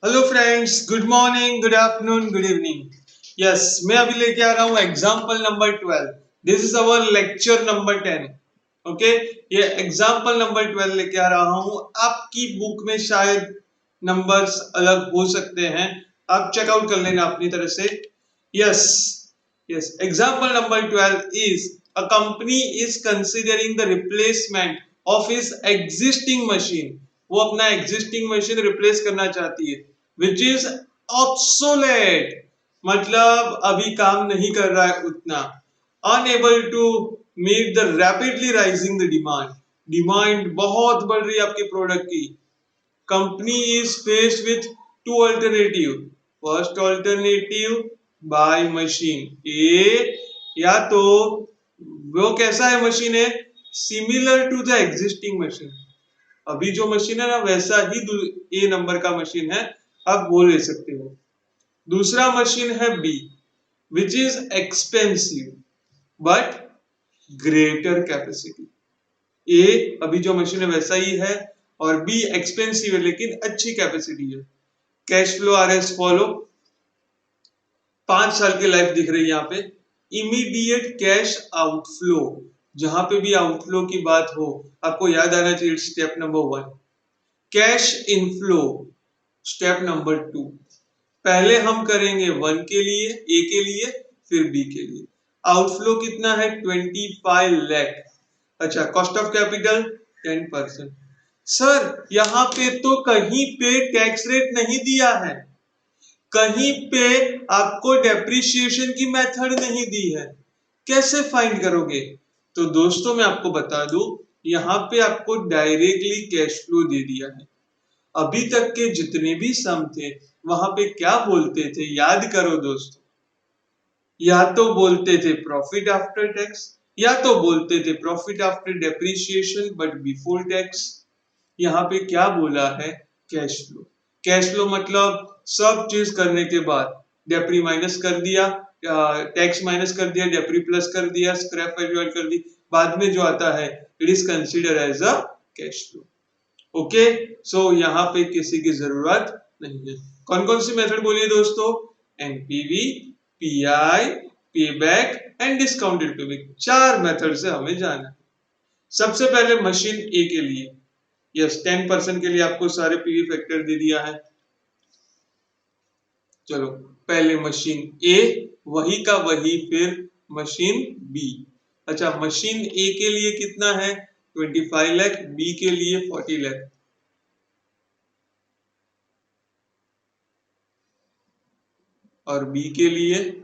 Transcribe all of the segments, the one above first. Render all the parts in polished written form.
Hello friends, good morning, good afternoon, good evening. Yes, मैं अभी लेके आ रहा हूँ example number 12। This is our lecture number 10। Okay, ये एग्जाम्पल नंबर 12 लेके आ रहा हूँ। आपकी बुक में शायद नंबर्स अलग हो सकते हैं, आप चेकआउट कर लेना अपनी तरफ से। Yes, yes, example number 12 is a company is considering the replacement of his existing machine. वो अपना एग्जिस्टिंग मशीन रिप्लेस करना चाहती है, विच इज ऑब्सोलेट, मतलब अभी काम नहीं कर रहा है उतना। Unable to meet the rapidly rising the demand. Demand बहुत बढ़ रही है आपके प्रोडक्ट की। Company is faced with two alternative. First alternative, buy machine A, या तो वो कैसा है मशीन है, similar to the existing machine. अभी जो मशीन है ना वैसा ही ए नंबर का मशीन है, आप वो ले सकते हो। दूसरा मशीन है B, which is expensive but greater capacity. A अभी जो मशीन है वैसा ही है, और बी एक्सपेंसिव है लेकिन अच्छी कैपेसिटी है। Cash flow R S follow. 5 साल की लाइफ दिख रही है यहाँ पे। इमीडिएट कैश आउटफ्लो, जहां पे भी आउटफ्लो की बात हो आपको याद आना चाहिए step number 1। Cash inflow, step number 2। पहले हम करेंगे 1 के लिए, ए के लिए, फिर बी के लिए। आउटफ्लो कितना है? 25 लाख। अच्छा, कॉस्ट ऑफ कैपिटल 10%। सर यहाँ पे तो कहीं पे टैक्स रेट नहीं दिया है, कहीं पे आपको डेप्रिसिएशन की मेथड नहीं दी है, कैसे फाइंड करोगे? तो दोस्तों मैं आपको बता दूं, यहाँ पे आपको डायरेक्टली कैश फ्लो दे दिया है। अभी तक के जितने भी सम थे वहां पे क्या बोलते थे, याद करो दोस्तों। या तो बोलते थे प्रॉफिट आफ्टर टैक्स, या तो बोलते थे profit after depreciation but before tax. यहाँ पे क्या बोला है? Cash flow. कैश फ्लो मतलब सब चीज करने के बाद डेप्री माइनस कर दिया, टैक्स माइनस कर दिया, डेप्री प्लस कर दिया, स्क्रैप वैल्यू कर दी, बाद में जो आता है it is consider as a cash flow. Okay, so यहाँ पे किसी की जरूरत नहीं है। कौन कौन सी मेथड बोलिए दोस्तों? NPV, pi, payback and discounted payback. 4 method से हमें जाना है। सबसे पहले मशीन ए के लिए, यस 10% के लिए आपको सारे पीवी फैक्टर दे दिया है। चलो पहले मशीन ए, वही का वही फिर मशीन बी। अच्छा, मशीन ए के लिए कितना है? 25 लाख, बी के लिए 40 लाख। और बी के लिए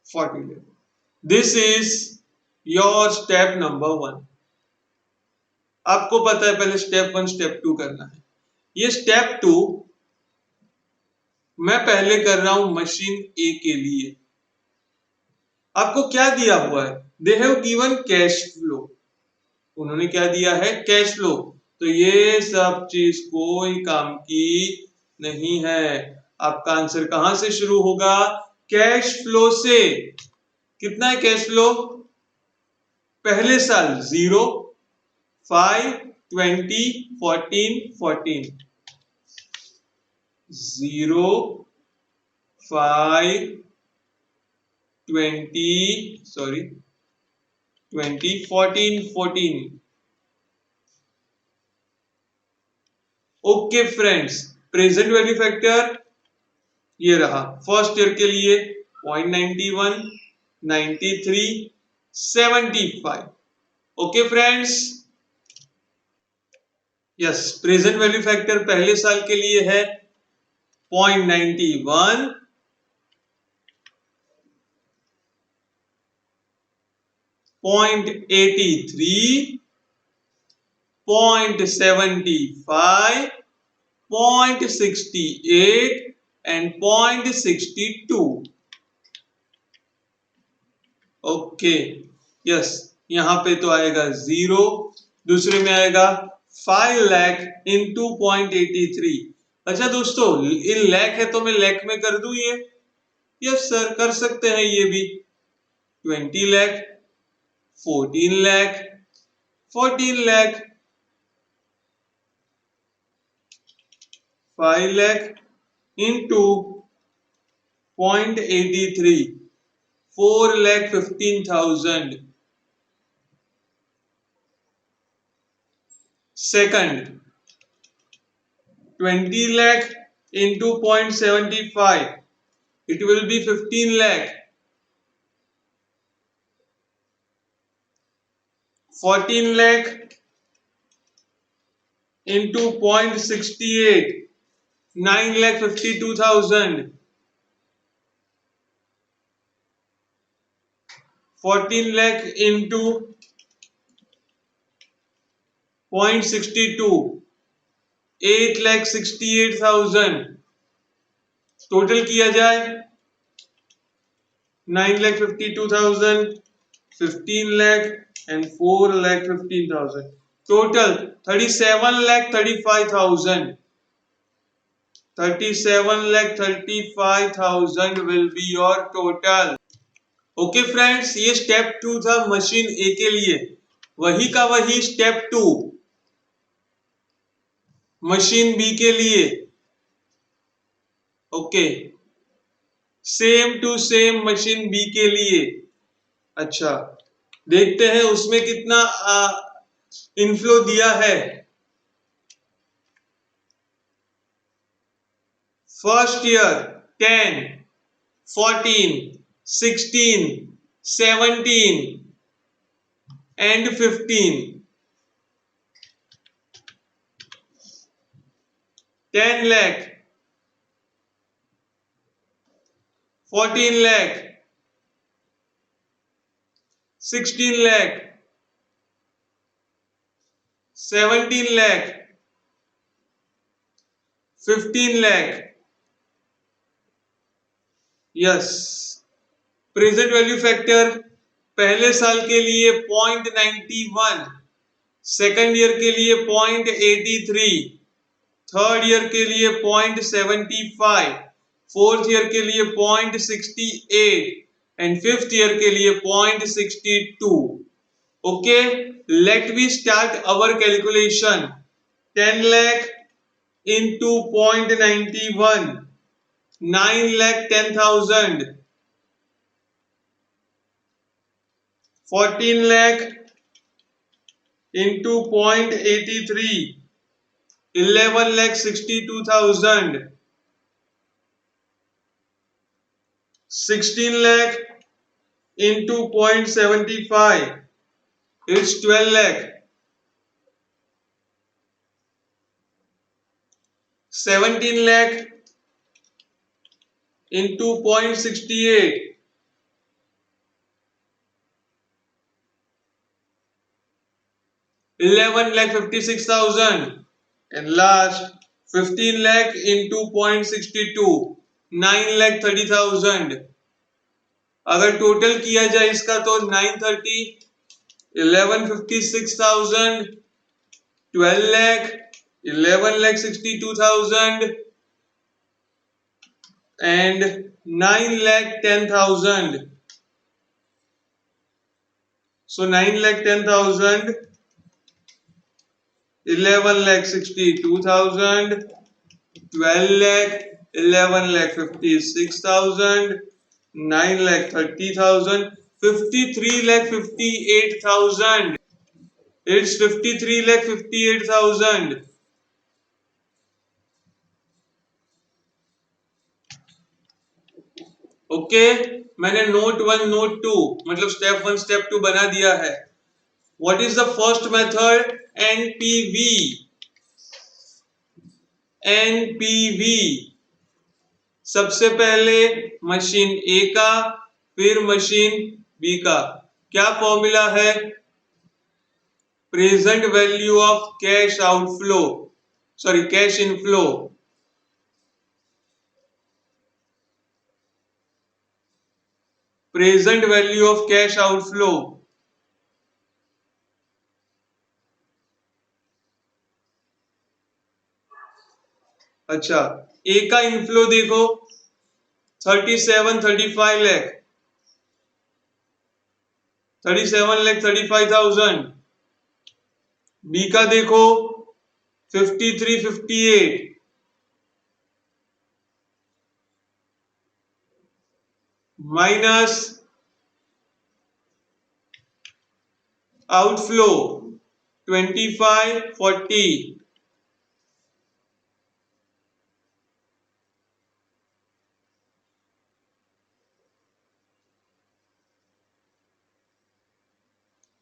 40 lakh. This is your step number 1। आपको पता है पहले स्टेप 1 स्टेप 2 करना है। ये स्टेप 2 मैं पहले कर रहा हूं मशीन ए के लिए। आपको क्या दिया हुआ है? They have given cash flow. उन्होंने क्या दिया है? Cash flow. तो ये सब चीज कोई काम की नहीं है। आपका आंसर कहां से शुरू होगा? कैश फ्लो से। कितना है कैश फ्लो? पहले साल 0, 5, 20, 14, 14। 0, 5, 20, sorry 20, 14, 14। Okay friends, present value factor ये रहा। फर्स्ट ईयर के लिए 0.91, 93, 75। Okay friends, yes, present value factor पहले साल के लिए है 0.91, 0.83, 0.75, 0.68 and 0.62। ओके, यस, यहां पे तो आएगा 0। दूसरे में आएगा 5 लाख इंटू 0.83। अच्छा दोस्तों, इन लाख है तो मैं लाख में कर दूं ये? यस सर, कर सकते हैं ये भी। 20 lakh, 14 lakh, 14 lakh, 5 lakh into 0.83, 4 lakh 15,000. Second, 20 lakh into 0.75, it will be 15 lakh. 14 lakh into 0.68, 9 lakh 52,000. 14 lakh into 0.62, 8 lakh 68,000. Total किया जाए 9 lakh 52,000, 15 lakh and 4 lakh 15,000. Total 37 lakh 35,000. 37 lakh 35,000 will be your total. Okay friends, ये step 2 था machine ए के लिए. वही का वही step 2 machine B के लिए. Okay, same to same machine B के लिए. अच्छा, देखते हैं उसमें कितना इनफ्लो दिया है. First year 10, 14, 16, 17 and 15. 10 lakh, 14 lakh, 16 lakh, 17 lakh, 15 lakh. Yes, present value factor पहले साल के लिए 0.91, सेकंड ईयर के लिए 0.83, थर्ड ईयर के लिए 0.75, फोर्थ ईयर के लिए 0.68 एंड फिफ्थ ईयर के लिए 0.62. Okay, let we start our calculation. 10 lakh into 0.91, 9 lakh 10,000. 14 lakh into 0.83, 11 lakh 62,000. 16 lakh into 0.75, it's 12 lakh. 17 lakh into 0.68, 11 lakh 56,000. And last 15 lakh into 0.62, 9 lakh 30,000. अगर total किया जाए इसका तो 930, 1156,000, 12 lakh, 11 lakh 62,000 and 9 lakh 10,000. So 9 lakh 10,000, 11 lakh 62,000, 12 lakh, 11 lakh 56,000, 9 lakh 30,000, 53 lakh 58,000. It's 53 lakh 58,000. Okay, मैंने note 1 note 2 मतलब step 1 step 2 बना दिया है. What is the first method? NPV. NPV सबसे पहले मशीन ए का, फिर मशीन बी का. क्या फॉर्मूला है? Present value of cash outflow, sorry cash inflow. Present value of cash outflow. अच्छा, ए का इनफ्लो देखो 37, 35 लाख. 37,35,000। बी का देखो 53,58 माइनस आउटफ्लो 25,40।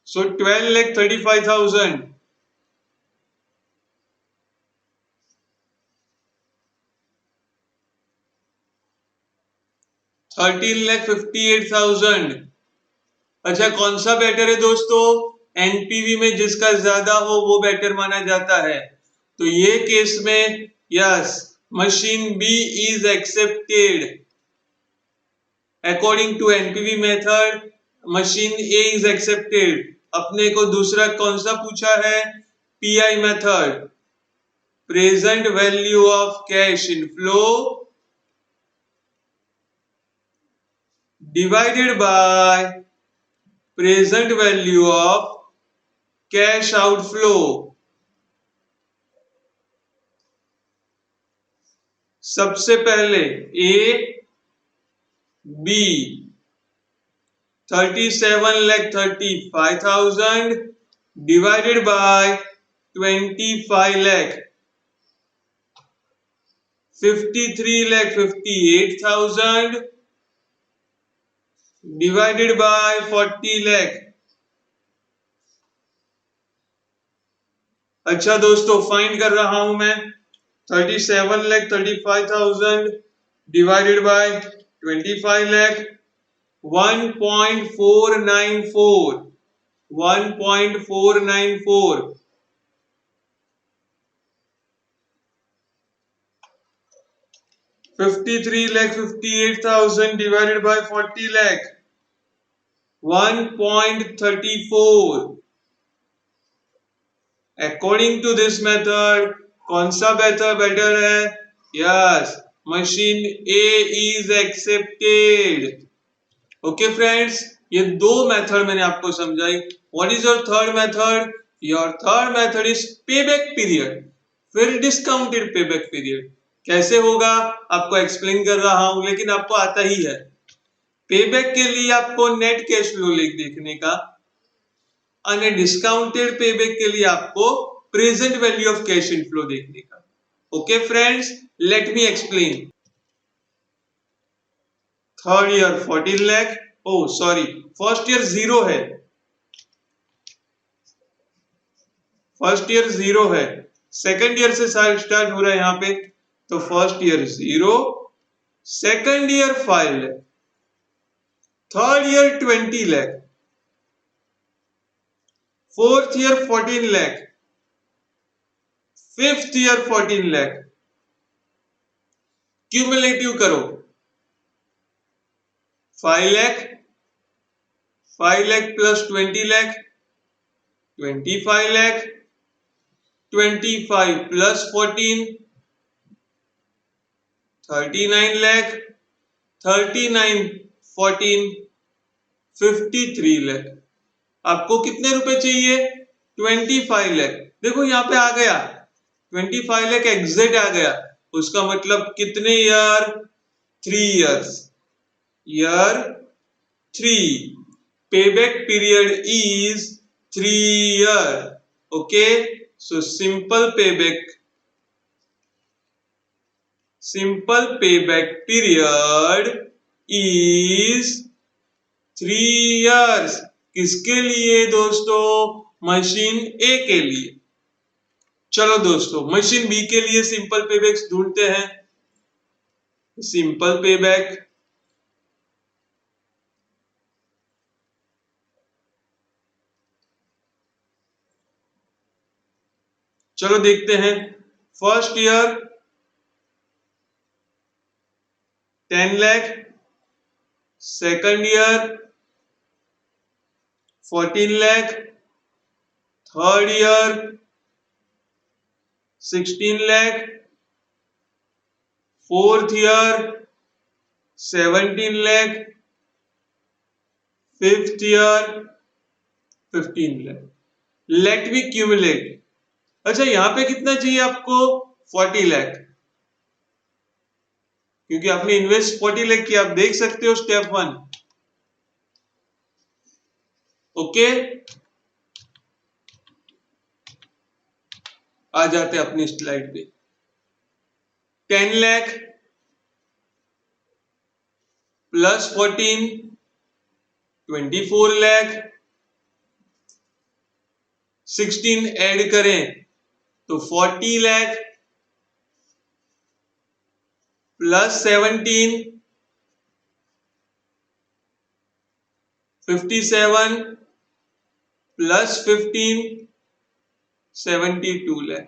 So 12,35,000। 13,58,000। अच्छा, कौन सा बेटर है दोस्तों? एनपीवी में जिसका ज्यादा हो वो बेटर माना जाता है। तो ये केस में yes, machine B is accepted according to NPV method. Machine A is accepted. अपने को दूसरा कौन सा पूछा है? PI method, present value of cash inflow divided by present value of cash outflow. सबसे पहले A B 37,35,000 divided by 25 lakh 53,58,000 divided by 40 lakh। अच्छा दोस्तों, फाइंड कर रहा हूं मैं। 37,35,000 divided by 25 lakh 1.494 1.494 53,58,000 divided by 40 lakh 1.34। According to this method कौन सा बेटर है? Yes, machine A is accepted. Okay friends, ये दो मेथड मैंने आपको समझाई। What is your third method? Your third method is payback period, फिर डिस्काउंटेड पेबैक पीरियड। कैसे होगा आपको एक्सप्लेन कर रहा हूं, लेकिन आपको आता ही है। पेबैक के लिए आपको नेट कैश फ्लो देखने का, और डिस्काउंटेड पेबैक के लिए आपको present value of cash inflow देखने का। Okay friends, let me explain. Third year 14 lakh, oh sorry, first year zero है। फर्स्ट ईयर जीरो है, सेकंड ईयर से स्टार्ट हो रहा है यहाँ पे। तो first year zero, second year 5 lakh, third year 20 lakh, fourth year 14 lakh, fifth year 14 lakh. Cumulative करो, 5 लाख, 5 लाख प्लस 20 लाख 25 लाख, 25 प्लस 14 39 लाख, 39 14 53 लाख। आपको कितने रुपए चाहिए? 25 लाख। देखो यहाँ पे आ गया 25 लाख एग्जैक्ट आ गया। उसका मतलब कितने year? 3 years. Year 3, payback period is 3 year। okay, so simple payback period is 3 years। किसके लिए दोस्तों? मशीन ए के लिए। चलो दोस्तों, मशीन बी के लिए सिंपल पेबैक ढूंढते हैं। सिंपल पेबैक, चलो देखते हैं। First year 10 lakh, second year 14 lakh, third year 16 lakh, fourth year 17 lakh, fifth year 15 lakh. Let we cumulate. अच्छा यहां पे कितना चाहिए आपको? 40 लाख, क्योंकि आपने इन्वेस्ट 40 लाख किया। आप देख सकते हो स्टेप 1। ओके, आ जाते हैं अपनी स्लाइड पे। 10 लाख प्लस 14 24 लाख। 16 ऐड करें तो 40 lakh plus 17 57 plus 15 72 lakh.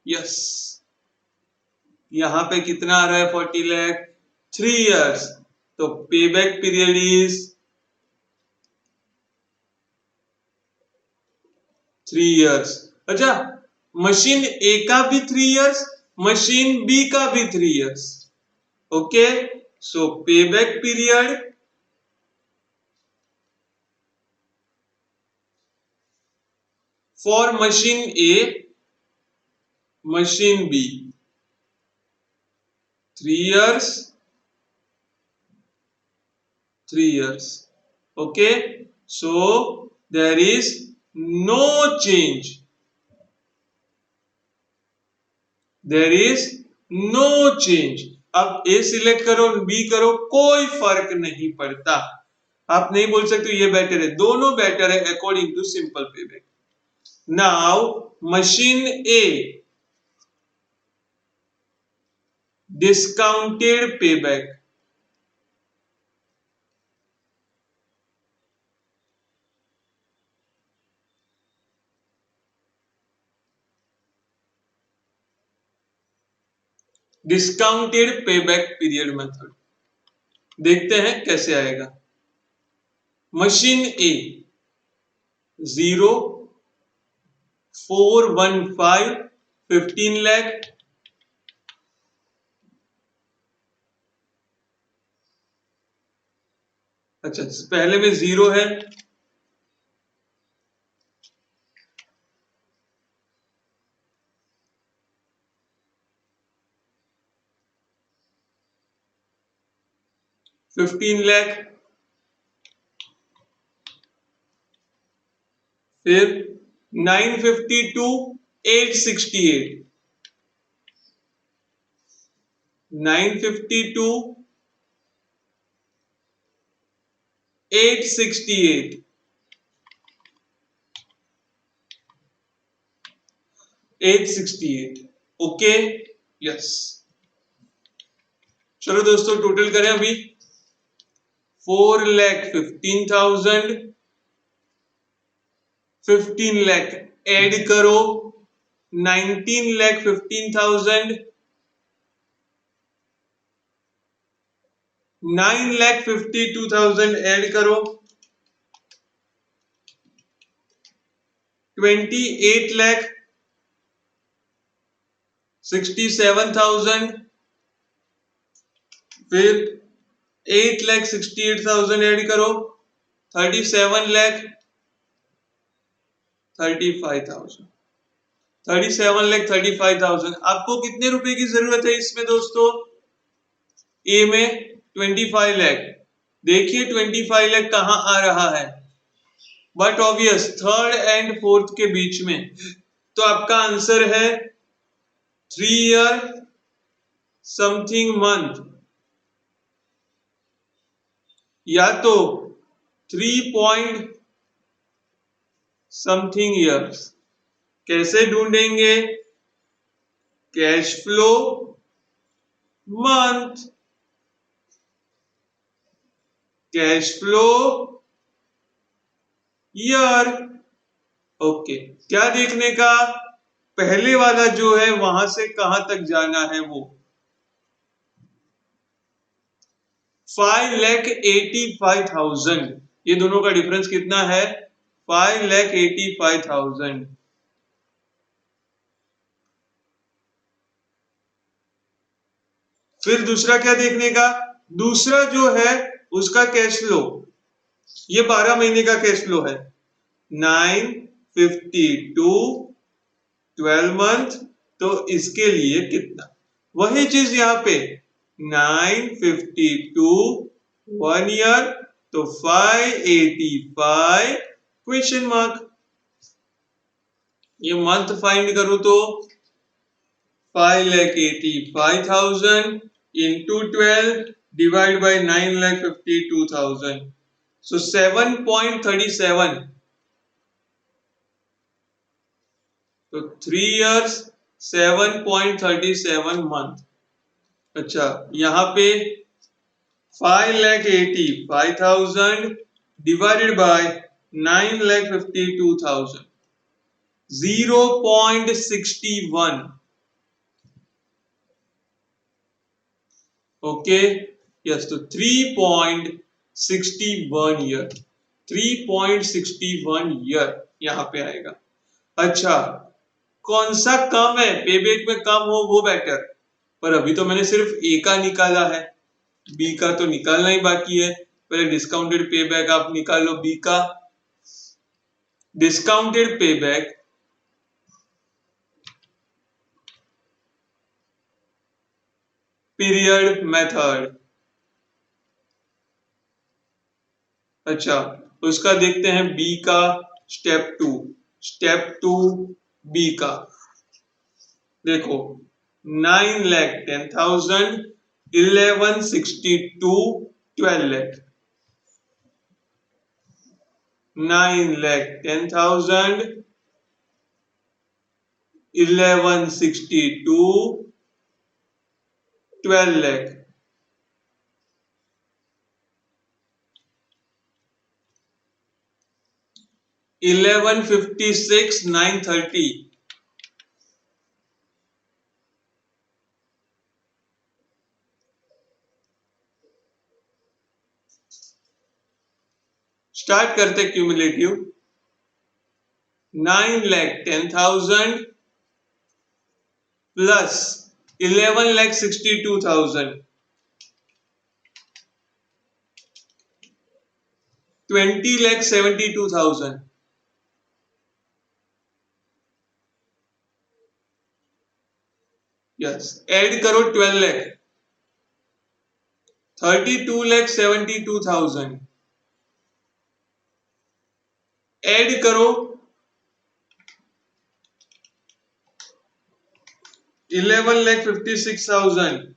Yes, यहां पे कितना आ रहा है? 40 लाख। 3 इयर्स, तो पे बैक पीरियड इज 3 इयर्स। अच्छा, मशीन ए का भी 3 इयर्स, मशीन बी का भी 3 इयर्स। ओके, सो पे back period for machine A, machine B 3 years, 3 years. Okay, so there is no change, there is no change. अब A सिलेक्ट करो, B करो, कोई फर्क नहीं पड़ता। आप नहीं बोल सकते ये बेटर है, दोनों बेटर है according to simple payback. Now machine A discounted payback, discounted payback period method. देखते हैं कैसे आएगा। Machine A 0 415 15 lakh. अच्छा, पहले में 0 है, $15 लाख। फिर 952 868, 952 868, 868। Okay, yes. चलो दोस्तों टोटल करें अभी। 4,15,000, 15 लाख ऐड करो, 19,15,000, 9,52,000 ऐड करो, 28,67,000, फिर 8,68,000 ऐड करो, 37,35,000, 37,35,000। आपको कितने रुपए की जरूरत है इसमें दोस्तों? ए में 25 लाख। देखिए 25 लाख कहां आ रहा है, but obvious third and fourth के बीच में। तो आपका आंसर है 3 ईयर समथिंग मंथ, या तो 3 पॉइंट समथिंग ईयर्स। कैसे ढूंढेंगे? Cash flow month, cash flow year. Okay, क्या देखने का? पहले वाला जो है वहां से कहां तक जाना है वो 5,85,000। ये दोनों का डिफरेंस कितना है? 5,85,000। फिर दूसरा क्या देखने का? दूसरा जो है उसका कैश फ्लो, ये 12 महीने का कैश फ्लो है। 952 12 मंथ, तो इसके लिए कितना? वही चीज यहाँ पे 952 1 ईयर, तो 585 क्वेश्चन मार्क। ये मंथ फाइंड करूं तो 5,85,000 into 12 divided by 9,52,000. So 7.37. तो 3 years 7.37 month। अच्छा, यहाँ पे 5,85,000 divided by 9,52,000, 0.61। ओके, यस, तो 3.61 ईयर, 3.61 ईयर यहाँ पे आएगा। अच्छा, कौन सा कम है, पेबैक में कम हो वो बेटर, पर अभी तो मैंने सिर्फ ए का निकाला है, बी का तो निकालना ही बाकी है। पहले डिस्काउंटेड पेबैक आप निकालो बी का। Discounted payback period method. अच्छा, उसका देखते हैं बी का स्टेप 2। स्टेप 2 बी का देखो, 9,10,000 1162 12 lakh, 9,10,000 1162 12 lakh। 1156 930। स्टार्ट करते क्यूमुलेटिव। 9,10,000 प्लस 11,62,000, 20,72,000। यस, ऐड करो 12 लाख, 32,72,000। ऐड करो 11,56,000,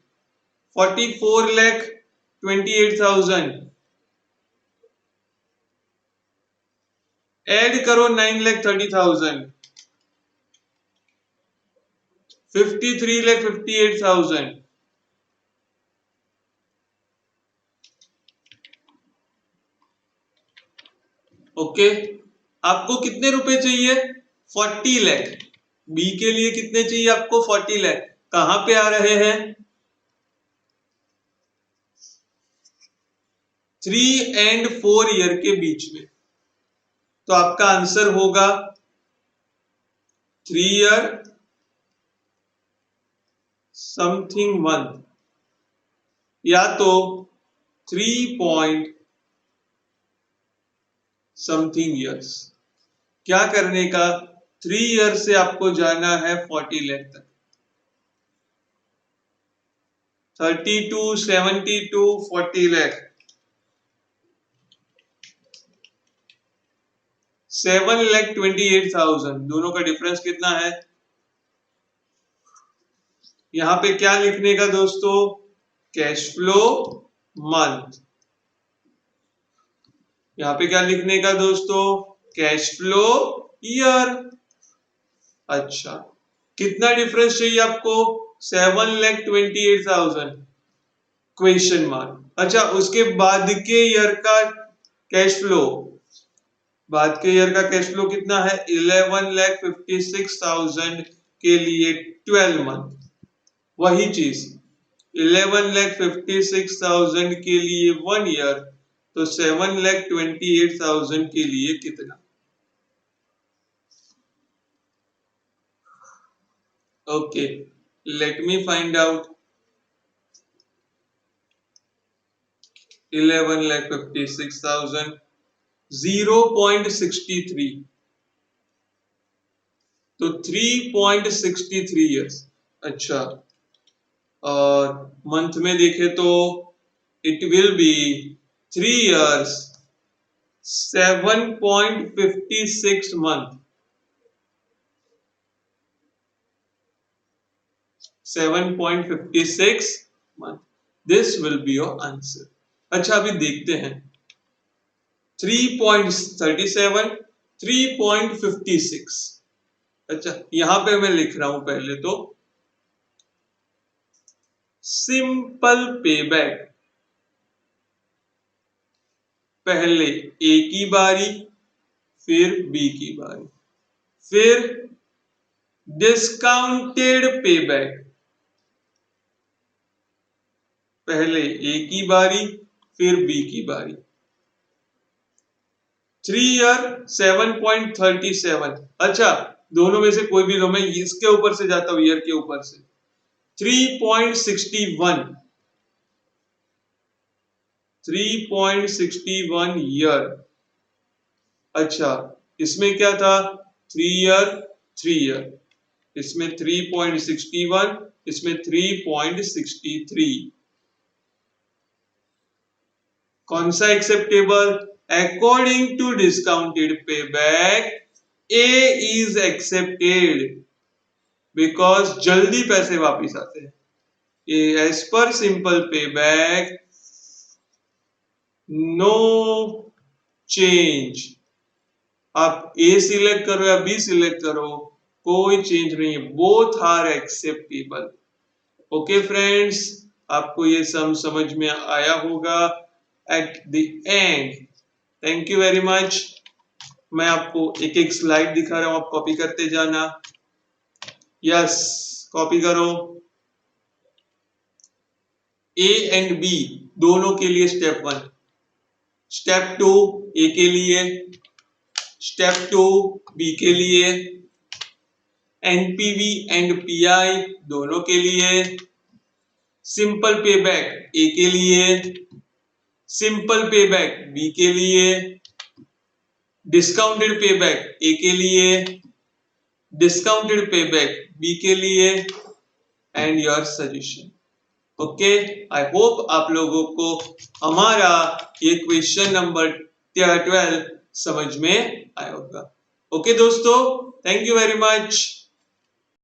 44,28,000। ऐड करो 9,30,000, 53,58,000। ओके, आपको कितने रुपए चाहिए? 40 लाख। बी के लिए कितने चाहिए आपको? 40 लाख। कहां पे आ रहे हैं? 3 and 4 ईयर के बीच में, तो आपका आंसर होगा 3 ईयर समथिंग मंथ, या तो 3 पॉइंट समथिंग ईयर्स। क्या करने का? 3 ईयर से आपको जाना है 40 लाख तक। 32, 72, 40 लाख, 7,28,000। दोनों का डिफरेंस कितना है? यहां पे क्या लिखने का दोस्तों? Cash flow month. यहां पे क्या लिखने का दोस्तों? Cash flow year. अच्छा, कितना डिफरेंस चाहिए आपको? 7,28,000 क्वेश्चन मार्क। अच्छा, उसके बाद के ईयर का कैश फ्लो, बाद के ईयर का कैश फ्लो कितना है? 11,56,000 के लिए 12 मंथ। वही चीज 11,56,000 के लिए 1 ईयर, तो 7,28,000 के लिए कितना? Okay, let me find out. 11,56,000 0.63, तो 3.63 ईयर्स। अच्छा, और मंथ में देखे तो it will be 3 years 7.56 month, 7.56 month, this will be your answer. अच्छा, अभी देखते हैं 3.37, 3.56। अच्छा, यहां पे मैं लिख रहा हूं पहले तो सिंपल पेबैक, पहले ए की बारी फिर बी की बारी, फिर डिस्काउंटेड पेबैक, पहले ए की बारी फिर बी की बारी। 3 year 7.37। अच्छा, दोनों में से कोई भी लो, मैं इसके ऊपर से जाता हूं, ईयर के ऊपर से 3.61, 3.61 ईयर। अच्छा, इसमें क्या था 3 year 3 year, इसमें 3.61, इसमें 3.63, कौन सा acceptable? According to discounted payback A is accepted, because जल्दी पैसे वापिस आते हैं। As per simple payback no change, आप ए सिलेक्ट करो या बी सिलेक्ट करो, कोई चेंज नहीं है, both are acceptable. Okay friends, आपको ये सम समझ में आया होगा at the end. Thank you very much. मैं आपको एक एक स्लाइड दिखा रहा हूं, आप कॉपी करते जाना। यस, कॉपी करो। ए एंड बी दोनों के लिए स्टेप 1, स्टेप 2 ए के लिए, स्टेप 2 बी के लिए, एनपीवी एंड पीआई दोनों के लिए, सिंपल पेबैक ए के लिए, सिंपल पेबैक बी के लिए, डिस्काउंटेड पेबैक ए के लिए, डिस्काउंटेड पेबैक बी के लिए, and your suggestion. Okay, I hope आप लोगों को हमारा ये क्वेश्चन नंबर 12 समझ में आया होगा। ओके दोस्तों, थैंक यू वेरी मच।